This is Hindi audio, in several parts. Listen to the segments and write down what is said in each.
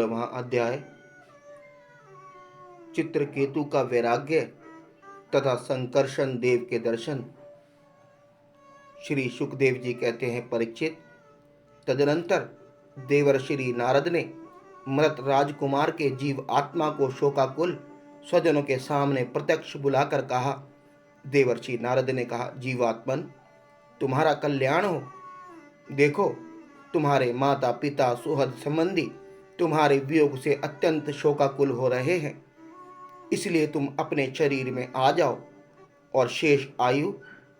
16वां अध्याय चित्रकेतु का वैराग्य तथा संकर्षण देव के दर्शन। श्री सुखदेव जी कहते हैं, परीक्षित, तदनंतर देवर्षि नारद ने मृत राजकुमार के जीव आत्मा को शोकाकुल स्वजनों के सामने प्रत्यक्ष बुलाकर कहा। देवर्षि नारद ने कहा, जीवात्मन, तुम्हारा कल्याण हो। देखो, तुम्हारे माता पिता सुहृद संबंधी तुम्हारे वियोग से अत्यंत शोकाकुल हो रहे हैं, इसलिए तुम अपने शरीर में आ जाओ और शेष आयु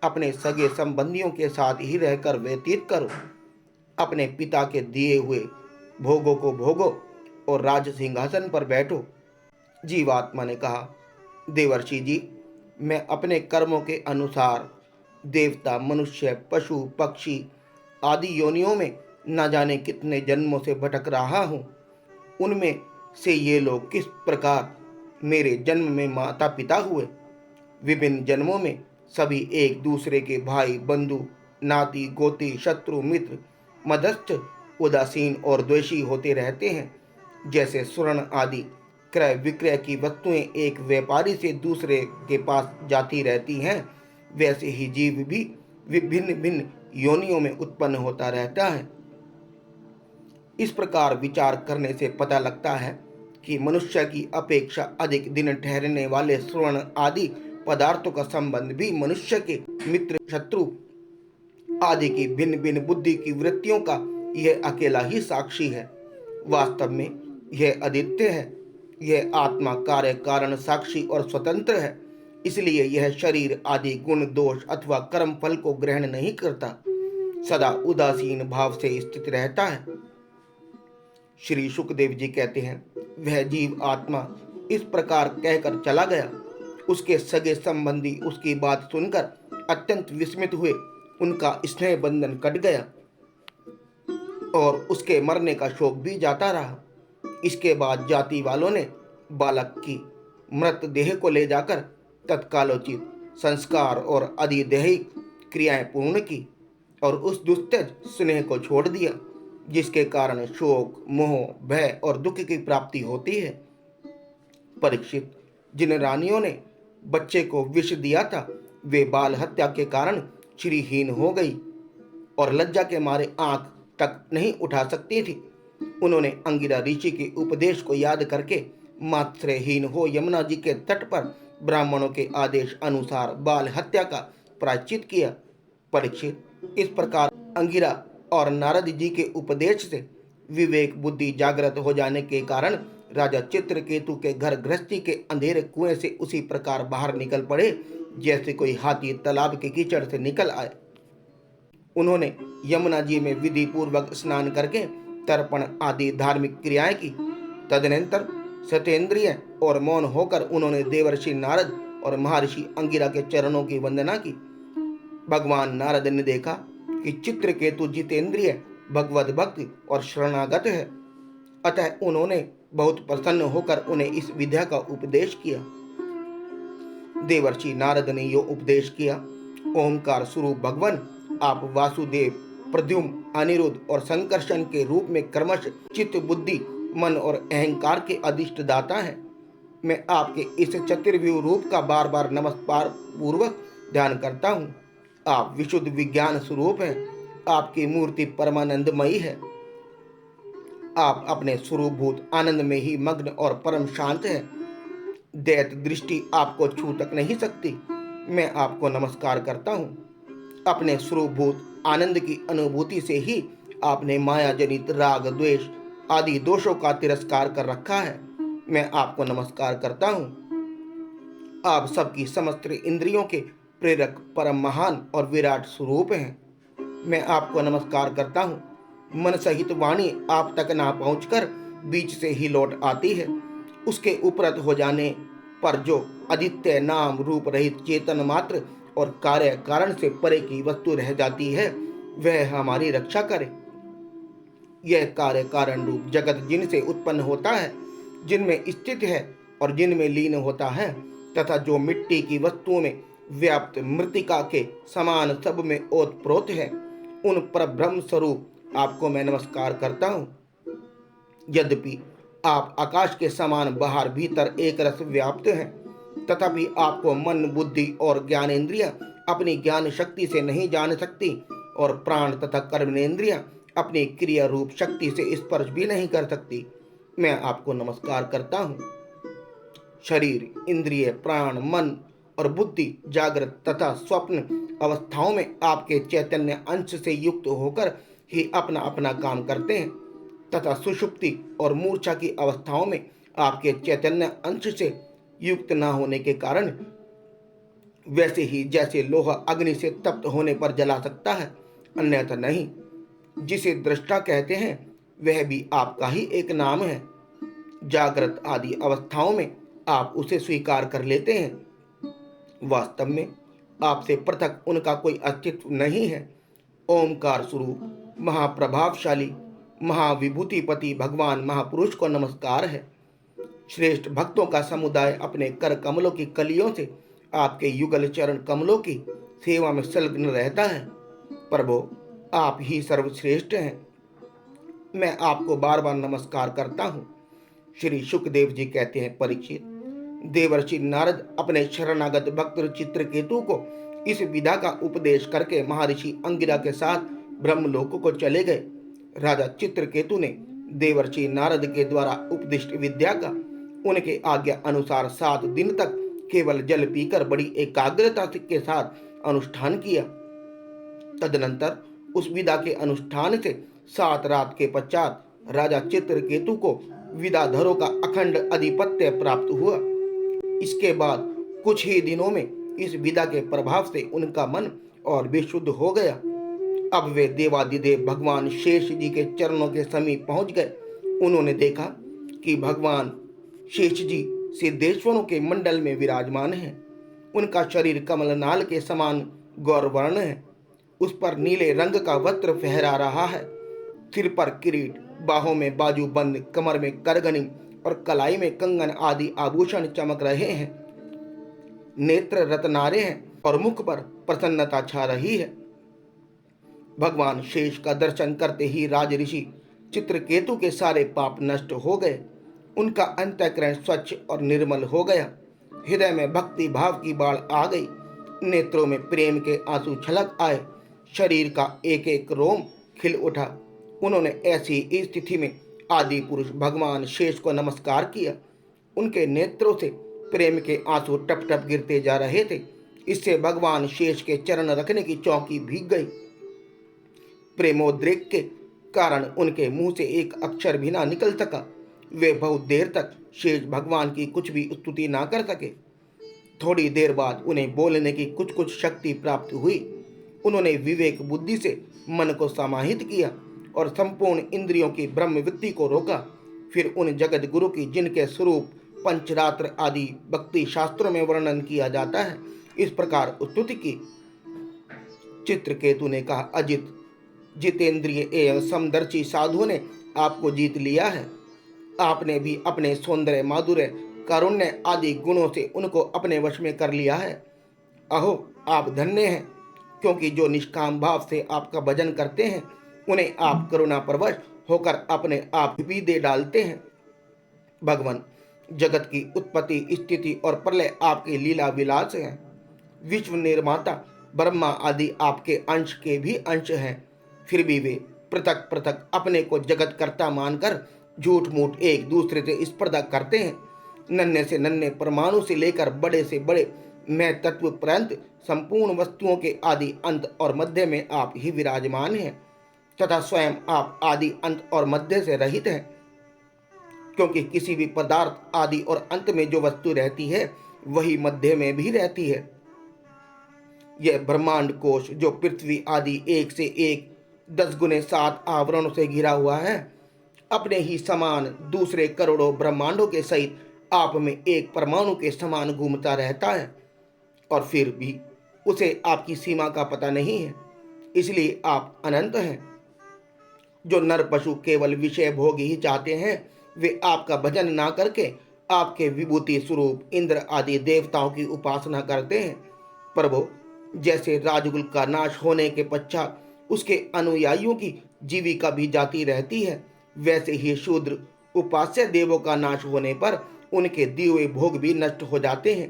अपने सगे संबंधियों के साथ ही रहकर व्यतीत करो। अपने पिता के दिए हुए भोगों को भोगो और राज सिंहासन पर बैठो। जीवात्मा ने कहा, देवर्षि जी, मैं अपने कर्मों के अनुसार देवता, मनुष्य, पशु, पक्षी आदि योनियों में न जाने कितने जन्मों से भटक रहा हूँ। उनमें से ये लोग किस प्रकार मेरे जन्म में माता पिता हुए। विभिन्न जन्मों में सभी एक दूसरे के भाई, बंधु, नाती, गोती, शत्रु, मित्र, मध्यस्थ, उदासीन और द्वेषी होते रहते हैं। जैसे स्वर्ण आदि क्रय विक्रय की वस्तुएं एक व्यापारी से दूसरे के पास जाती रहती हैं, वैसे ही जीव भी विभिन्न भिन्न योनियों में उत्पन्न होता रहता है। इस प्रकार विचार करने से पता लगता है कि मनुष्य की अपेक्षा अधिक दिन ठहरने वाले स्वर्ण आदि पदार्थों का संबंध भी मनुष्य के मित्र, शत्रु आदि की भिन्न भिन्न बुद्धि की वृत्तियों का यह अकेला ही साक्षी है। वास्तव में यह अद्वितीय है। यह आत्मा कार्य कारण साक्षी और स्वतंत्र है, इसलिए यह शरीर आदि गुण दोष अथवा कर्म फल को ग्रहण नहीं करता, सदा उदासीन भाव से स्थित रहता है। श्री सुखदेव जी कहते हैं, वह जीव आत्मा इस प्रकार कहकर चला गया। उसके सगे संबंधी उसकी बात सुनकर अत्यंत विस्मित हुए। उनका स्नेह बंधन कट गया और उसके मरने का शोक भी जाता रहा। इसके बाद जाति वालों ने बालक की मृत देह को ले जाकर तत्कालोचित संस्कार और अधिदैहिक क्रियाएं पूर्ण की और उस दुस्तेज स्नेह को छोड़ दिया, जिसके कारण शोक, मोह, भय और दुख की प्राप्ति होती है। परीक्षित, जिन रानियों ने बच्चे को विष दिया था, वे बाल हत्या के कारण श्रीहीन हो गई और लज्जा के मारे आंख तक नहीं उठा सकती थी। उन्होंने अंगिरा ऋषि के उपदेश को याद करके मातृहीन हो यमुना जी के तट पर ब्राह्मणों के आदेश अनुसार बाल हत्या का प्रायश्चित किया। परीक्षित, इस प्रकार अंगिरा और नारद जी के उपदेश से विवेक बुद्धि जागृत हो जाने के कारण राजा चित्रकेतु के घर गृहस्थी के अंधेरे कुएं से उसी प्रकार बाहर निकल पड़े जैसे कोई हाथी तालाब के कीचड़ से निकल आए। उन्होंने यमुना जी में विधि पूर्वक स्नान करके तर्पण आदि धार्मिक क्रियाएं की। तदनंतर सतेंद्रिय और मौन होकर उन्होंने देवर्षि नारद और महर्षि अंगिरा के चरणों की वंदना की। भगवान नारद ने देखा कि चित्रकेतु जितेंद्रिय, भगवत भक्त और शरणागत है, अतः उन्होंने बहुत प्रसन्न होकर उन्हें इस विद्या का उपदेश किया। देवर्षि नारद ने यो उपदेश किया, ओंकार स्वरूप भगवान, आप वासुदेव, प्रद्युम्न, अनिरुद्ध और संकर्षण के रूप में क्रमश चित्त, बुद्धि, मन और अहंकार के अधिष्ठ दाता हैं। मैं आपके इस चतुर्व्यूह रूप का बार बार नमस्कार पूर्वक ध्यान करता हूँ। आप विशुद्ध विज्ञान स्वरूप हैं। आपकी मूर्ति परमानंदमयी है। आप अपने स्वरूपभूत आनंद में ही मग्न और परम शांत हैं। दैत दृष्टि आपको छू तक नहीं सकती। मैं आपको नमस्कार करता हूँ। अपने स्वरूपभूत आनंद की अनुभूति से ही आपने माया जनित राग, द्वेष आदि दोषों का तिरस्कार कर रखा है। मैं आपको नमस्कार करता हूँ। आप सबकी समस्त इंद्रियों के प्रेरक, परम महान और विराट स्वरूप हैं। मैं आपको नमस्कार करता हूँ। मन सहित वाणी आप तक ना पहुंचकर बीच से ही लौट आती है। उसके उपरत हो जाने पर जो अद्वितीय नाम रूप रहित चेतन मात्र और कार्य कारण से परे की वस्तु रह जाती है, वह हमारी रक्षा करे। यह कार्य कारण रूप जगत जिनसे उत्पन्न होता है, जिनमें स्थित है और जिनमें लीन होता है, तथा जो मिट्टी की वस्तुओं में व्याप्त मृतिका के समान सब में ओतप्रोत है, उन परब्रह्म स्वरूप आपको मैं नमस्कार करता हूँ। यद्यपि आप आकाश के समान बाहर भीतर एक रस व्याप्त हैं, तथापि आपको मन, बुद्धि और ज्ञानेंद्रियां अपनी ज्ञान शक्ति से नहीं जान सकती और प्राण तथा कर्मेंद्रियां अपनी क्रिया रूप शक्ति से स्पर्श भी नहीं कर सकती। मैं आपको नमस्कार करता हूँ। शरीर, इंद्रिय, प्राण, मन और बुद्धि जागृत तथा स्वप्न अवस्थाओं में आपके चैतन्य अंश से युक्त होकर ही अपना अपना काम करते हैं तथा सुषुप्ति और मूर्छा की अवस्थाओं में आपके चैतन्य अंश से युक्त न होने के कारण वैसे ही जैसे लोहा अग्नि से तप्त होने पर जला सकता है, अन्यथा नहीं। जिसे दृष्टा कहते हैं वह भी आपका ही एक नाम है। जागृत आदि अवस्थाओं में आप उसे स्वीकार कर लेते हैं। वास्तव में आपसे पृथक उनका कोई अस्तित्व नहीं है। ओमकार स्वरूप महाप्रभावशाली महाविभूतिपति भगवान महापुरुष को नमस्कार है। श्रेष्ठ भक्तों का समुदाय अपने कर कमलों की कलियों से आपके युगल चरण कमलों की सेवा में संलग्न रहता है। प्रभु, आप ही सर्वश्रेष्ठ हैं। मैं आपको बार बार नमस्कार करता हूँ। श्री सुखदेव जी कहते हैं, परीक्षित, देवर्षि नारद अपने शरणागत भक्त चित्रकेतु को इस विधा का उपदेश करके महर्षि अंगिरा के साथ ब्रह्मलोक को चले गए। राजा चित्रकेतु ने देवर्षि नारद के द्वारा उपदिष्ट विद्या का उनके आज्ञा अनुसार 7 दिन तक केवल जल पीकर बड़ी एकाग्रता के साथ अनुष्ठान किया। तदनंतर उस विदा के अनुष्ठान से 7 रात के पश्चात राजा चित्रकेतु को विदाधरों का अखंड अधिपत्य प्राप्त हुआ। इसके बाद कुछ ही दिनों में इस विदा के प्रभाव से उनका मन और भी शुद्ध हो गया। अब वे देवादिदेव भगवान शेष जी के चरणों के समीप पहुंच गए। उन्होंने देखा कि भगवान शेष जी सिद्धेश्वरों के मंडल में विराजमान हैं। उनका शरीर कमलनाल के समान गौरवर्ण है। उस पर नीले रंग का वस्त्र फहरा रहा है। सिर पर किरीट, बाहों में बाजूबंद, कमर में करगनी और कलाई में कंगन आदि आभूषण चमक रहे हैं। नेत्र रत्नारे हैं और मुख पर प्रसन्नता छा रही है। भगवान शेष का दर्शन करते ही राज ऋषि चित्रकेतु के सारे पाप नष्ट हो गए। उनका अंतःकरण स्वच्छ और निर्मल हो गया। हृदय में भक्ति भाव की बाढ़ आ गई। नेत्रों में प्रेम के आंसू छलक आए। शरीर का एक एक रोम खिल उठा। उन्होंने ऐसी स्थिति में आदि पुरुष भगवान शेष को नमस्कार किया। उनके नेत्रों से प्रेम के आंसू टप टप गिरते जा रहे थे। इससे भगवान शेष के चरण रखने की चौकी भीग गई। प्रेमोद्रेक के कारण उनके मुंह से एक अक्षर भी ना निकल सका। वे बहुत देर तक शेष भगवान की कुछ भी स्तुति ना कर सके। थोड़ी देर बाद उन्हें बोलने की कुछ कुछ शक्ति प्राप्त हुई। उन्होंने विवेक बुद्धि से मन को समाहित किया और संपूर्ण इंद्रियों की ब्रह्मवृत्ति को रोका। फिर उन जगत गुरु की जिनके स्वरूप पंचरात्र आदि भक्ति शास्त्रों में वर्णन किया जाता है, इस प्रकार स्तुति की। चित्रकेतु ने कहा, अजित, जितेंद्रिय एवं समदर्शी साधु ने आपको जीत लिया है। आपने भी अपने सौंदर्य, माधुर्य, कारुण्य आदि गुणों से उनको अपने वश में कर लिया है। अहो, आप धन्य हैं, क्योंकि जो निष्काम भाव से आपका भजन करते हैं उन्हें आप करुणा परवश होकर अपने आप भी दे डालते हैं। भगवान, जगत की उत्पत्ति, स्थिति और प्रलय आपके लीला विलास हैं। विश्व निर्माता ब्रह्मा आदि आपके अंश के भी अंश हैं। फिर भी वे पृथक पृथक अपने को जगत कर्ता मानकर झूठ मूठ एक दूसरे से स्पर्धा करते हैं। नन्हे से नन्हे परमाणु से लेकर बड़े से बड़े मैं तत्व पर्यंत संपूर्ण वस्तुओं के आदि अंत और मध्य में आप ही विराजमान हैं तथा स्वयं आप आदि अंत और मध्य से रहित हैं, क्योंकि किसी भी पदार्थ आदि और अंत में जो वस्तु रहती है वही मध्य में भी रहती है। यह ब्रह्मांड कोश जो पृथ्वी आदि एक से एक 10 गुने 7 आवरणों से घिरा हुआ है, अपने ही समान दूसरे करोड़ों ब्रह्मांडों के सहित आप में एक परमाणु के समान घूमता रहता है, और फिर भी उसे आपकी सीमा का पता नहीं है। इसलिए आप अनंत हैं। जो नर पशु केवल विषय भोग ही चाहते हैं, वे आपका भजन ना करके आपके विभूति स्वरूप इंद्र आदि देवताओं की उपासना करते हैं। प्रभु, जैसे राजकुल का नाश होने के पश्चात उसके अनुयायियों की जीविका भी जाती रहती है, वैसे ही शूद्र उपास्य देवों का नाश होने पर उनके दिए हुए भोग भी नष्ट हो जाते हैं।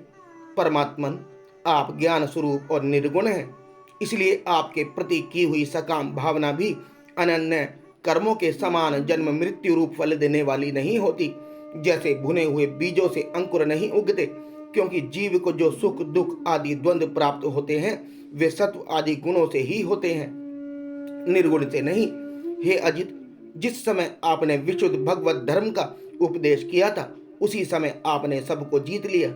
परमात्मन, आप ज्ञान स्वरूप और निर्गुण हैं, इसलिए आपके प्रति की हुई सकाम भावना भी अनन्य कर्मों के समान जन्म मृत्यु रूप फल देने वाली नहीं होती। जैसे भुने हुए बीजों से अंकुर नहीं उगते, क्योंकि जीव को जो सुख दुख आदि द्वंद्व प्राप्त होते हैं वे सत्व आदि गुणों से ही होते हैं, निर्गुण से नहीं। हे अजित, जिस समय आपने विशुद्ध भगवत धर्म का उपदेश किया था उसी समय आपने सबको जीत लिया,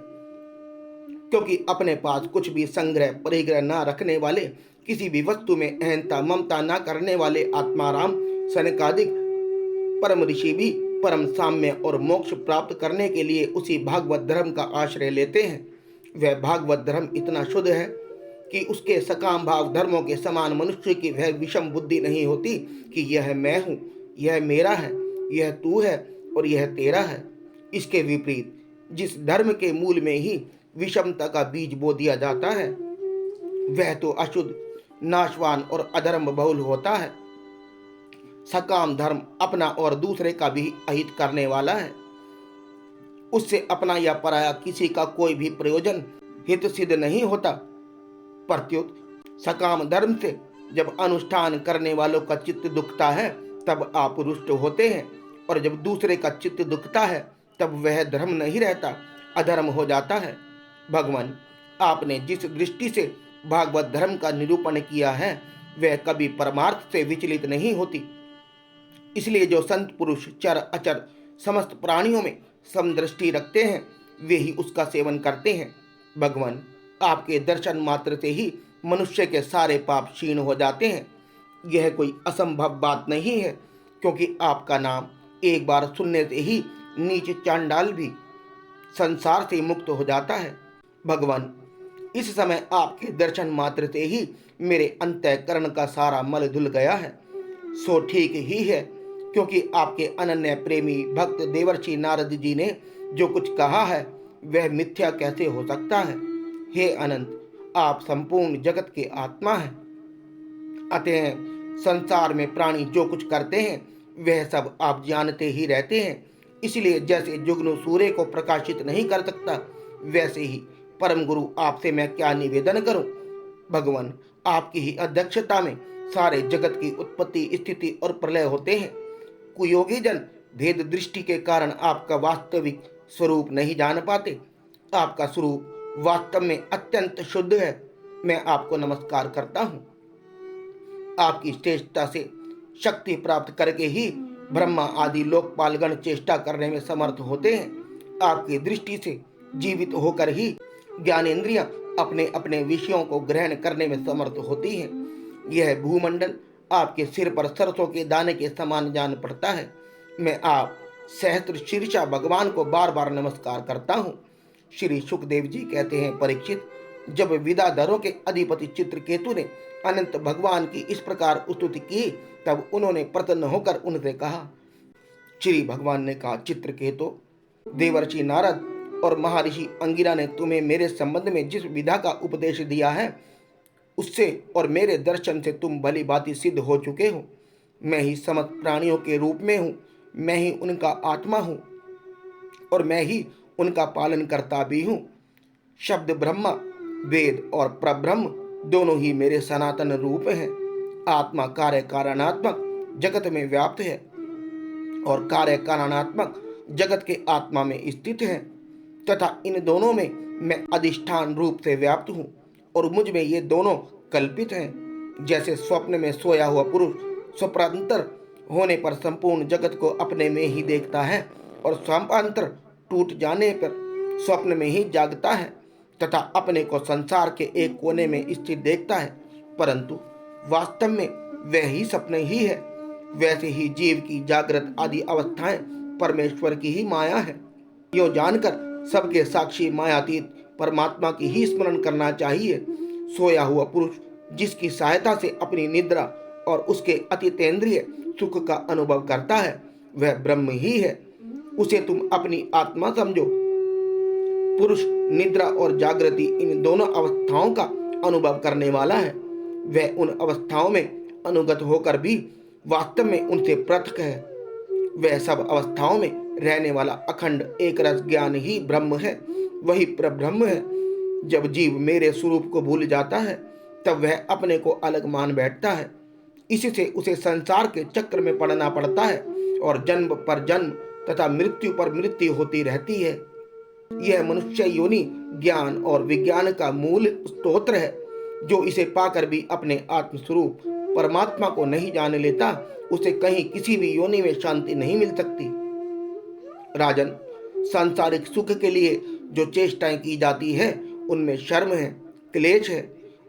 क्योंकि अपने पास कुछ भी संग्रह परिग्रह न रखने वाले, किसी भी वस्तु में अहंता ममता न करने वाले आत्माराम सनकादिक परम ऋषि भी परम साम्य और मोक्ष प्राप्त करने के लिए उसी भागवत धर्म का आश्रय लेते हैं। वह भागवत धर्म इतना शुद्ध है कि उसके सकाम भाव धर्मों के समान मनुष्य की वह विषम बुद्धि नहीं होती कि यह मैं हूँ, यह मेरा है, यह तू है और यह तेरा है। इसके विपरीत जिस धर्म के मूल में ही विषमता का बीज बो दिया जाता है वह तो अशुद्ध, नाशवान और अधर्म बहुल होता है। सकाम धर्म अपना और दूसरे का भी अहित करने वाला है। उससे अपना या पराया किसी का कोई भी प्रयोजन हित सिद्ध नहीं होता। प्रत्युत सकाम धर्म से जब अनुष्ठान करने वालों का चित्त दुखता है तब आप रुष्ट होते हैं, और जब दूसरे का चित्त दुखता है तब वह धर्म नहीं रहता, अधर्म हो जाता है। भगवान, आपने जिस दृष्टि से भागवत धर्म का निरूपण किया है वह कभी परमार्थ से विचलित नहीं होती। इसलिए जो संत पुरुष चर अचर समस्त प्राणियों में समदृष्टि रखते हैं वे ही उसका सेवन करते हैं। भगवान, आपके दर्शन मात्र से ही मनुष्य के सारे पाप क्षीण हो जाते हैं। यह कोई असंभव बात नहीं है, क्योंकि आपका नाम एक बार सुनने से ही नीच चांडाल भी संसार से मुक्त हो जाता है। भगवान, इस समय आपके दर्शन मात्र से ही मेरे अंतःकरण का सारा मल धुल गया है। सो ठीक ही है, क्योंकि आपके अनन्य प्रेमी भक्त देवर्षि नारद जी ने जो कुछ कहा है वह मिथ्या कैसे हो सकता है। हे अनंत, आप संपूर्ण जगत के आत्मा हैं, अतः संसार में प्राणी जो कुछ करते हैं वह सब आप जानते ही रहते हैं। इसलिए जैसे जुगनू सूर्य को प्रकाशित नहीं कर सकता, वैसे ही परम गुरु आपसे मैं क्या निवेदन करूं। भगवान, आपकी ही अध्यक्षता में सारे जगत की उत्पत्ति स्थिति और प्रलय होते हैं। कुयोगी जन भेद दृष्टि के कारण आपका वास्तविक स्वरूप नहीं जान पाते। आपका स्वरूप वास्तव में अत्यंत शुद्ध है। मैं आपको नमस्कार करता हूँ। आपकी श्रेष्ठता से शक्ति प्राप्त करके ही ब्रह्मा आदि लोकपालगण चेष्टा करने में समर्थ होते हैं। आपकी दृष्टि से जीवित होकर ही ज्ञानेंद्रियां अपने अपने विषयों को ग्रहण करने में समर्थ होती हैं। यह भूमंडल आपके सिर पर सरसों के दाने के समान जान पड़ता है। मैं आप सहस्त्र शीर्षा भगवान को बार बार नमस्कार करता हूँ। श्री सुखदेव जी कहते हैं, परीक्षित, जब विदाधरों के अधिपति चित्रकेतु ने अनंत भगवान की इस प्रकार स्तुति की तब उन्होंने प्रसन्न होकर उनसे कहा। श्री भगवान ने कहा, चित्रकेतु, देवर्षि नारद और महर्षि अंगिरा ने तुम्हें मेरे संबंध में जिस विधा का उपदेश दिया है उससे और मेरे दर्शन से तुम भली भांति सिद्ध हो चुके हो। मैं ही समस्त प्राणियों के रूप में हूँ, मैं ही उनका आत्मा हूँ और मैं ही उनका पालन करता भी हूँ। शब्द ब्रह्मा, वेद और प्रब्रह्म दोनों ही मेरे सनातन रूप हैं। आत्मा कार्य कारणात्मक जगत में व्याप्त है और कार्य कारणात्मक जगत के आत्मा में स्थित है, तथा इन दोनों में मैं अधिष्ठान रूप से व्याप्त हूँ और मुझ में ये दोनों कल्पित हैं। जैसे स्वप्न में सोया हुआ पुरुष स्वप्रांतर होने पर संपूर्ण जगत को अपने में ही देखता है और स्वप्नांतर टूट जाने पर स्वप्न में ही जागता है तथा अपने को संसार के एक कोने में स्थित देखता है, परंतु वास्तव में वह ही स्वप्न ही है। वैसे ही जीव की जागृत आदि अवस्थाएं परमेश्वर की ही माया है। यो जानकर सबके साक्षी मायातीत परमात्मा की ही स्मरण करना चाहिए। सोया हुआ पुरुष जिसकी सहायता से अपनी निद्रा और उसके अतीतेंद्रिय सुख का अनुभव करता है वह ब्रह्म ही है। उसे तुम अपनी आत्मा समझो। पुरुष निद्रा और जागृति इन दोनों अवस्थाओं का अनुभव करने वाला है। वह उन अवस्थाओं में अनुगत होकर भी वास्तव में उनसे पृथक है। वह सब अवस्थाओं में रहने वाला अखंड एक रस ज्ञान ही ब्रह्म है, वही परब्रह्म है। जब जीव मेरे स्वरूप को भूल जाता है तब वह अपने को अलग मान बैठता है। इसी से उसे संसार के चक्र में पड़ना पड़ता है और जन्म पर जन्म तथा मृत्यु पर मृत्यु होती रहती है। यह मनुष्य योनि ज्ञान और विज्ञान का मूल स्तोत्र है। जो इसे पाकर भी अपने आत्मस्वरूप परमात्मा को नहीं जान लेता, उसे कहीं किसी भी योनि में शांति नहीं मिल सकती। राजन, सांसारिक सुख के लिए जो चेष्टाएं की जाती है उनमें शर्म है, क्लेश है,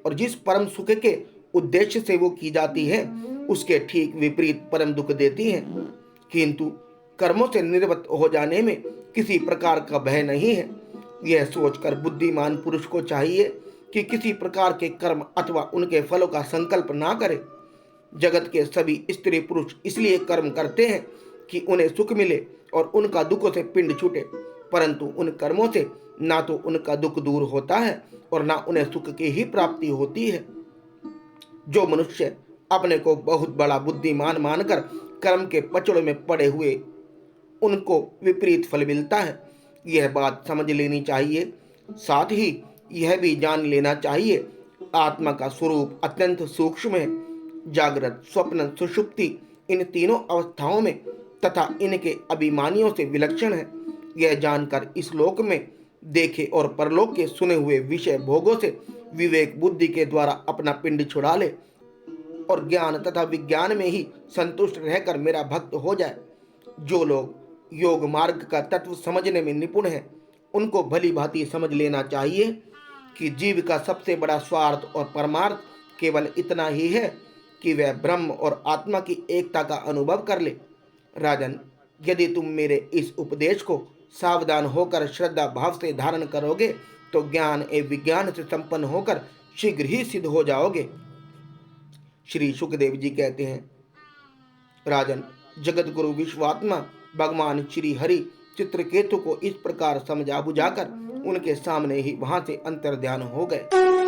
और जिस परम सुख के उद्देश्य से वो की जाती है उसके ठीक विपरीत परम दुख देती है। किंतु कर्मों से निर्वृत्त हो जाने में किसी प्रकार का भय नहीं है। यह सोचकर बुद्धिमान पुरुष को चाहिए कि किसी प्रकार के कर्म अथवा उनके फलों का संकल्प ना करे। जगत के सभी स्त्री पुरुष इसलिए कर्म करते हैं कि उन्हें सुख मिले और उनका दुखों से पिंड छूटे, परंतु उन कर्मों से ना तो उनका दुख दूर होता है और ना उन्हें सुख की ही प्राप्ति होती है। जो मनुष्य अपने को बहुत बड़ा बुद्धिमान मानकर कर्म के पचड़ों में पड़े हुए उनको विपरीत फल मिलता है, यह बात समझ लेनी चाहिए। साथ ही यह भी जान लेना चाहिए आत्मा का स्वरूप अत्यंत सूक्ष्म है। जागृत, स्वप्न, सुषुप्ति इन तीनों अवस्थाओं में तथा इनके अभिमानियों से विलक्षण है। यह जानकर इस लोक में देखे और परलोक के सुने हुए विषय भोगों से विवेक बुद्धि के द्वारा अपना पिंड छुड़ा ले और ज्ञान तथा विज्ञान में ही संतुष्ट रहकर मेरा भक्त हो जाए। जो लोग योग मार्ग का तत्व समझने में निपुण हैं, उनको भली भांति समझ लेना चाहिए कि जीव का सबसे बड़ा स्वार्थ और परमार्थ केवल इतना ही है कि वह ब्रह्म और आत्मा की एकता का अनुभव कर ले। राजन, यदि तुम मेरे इस उपदेश को सावधान होकर श्रद्धा भाव से धारण करोगे तो ज्ञान एवं विज्ञान से संपन्न होकर शीघ्र ही सिद्ध हो जाओगे। श्री सुखदेव जी कहते हैं, राजन, जगत गुरु विश्वात्मा भगवान श्री हरि चित्रकेतु को इस प्रकार समझा बुझाकर उनके सामने ही वहां से अंतर्ध्यान हो गए।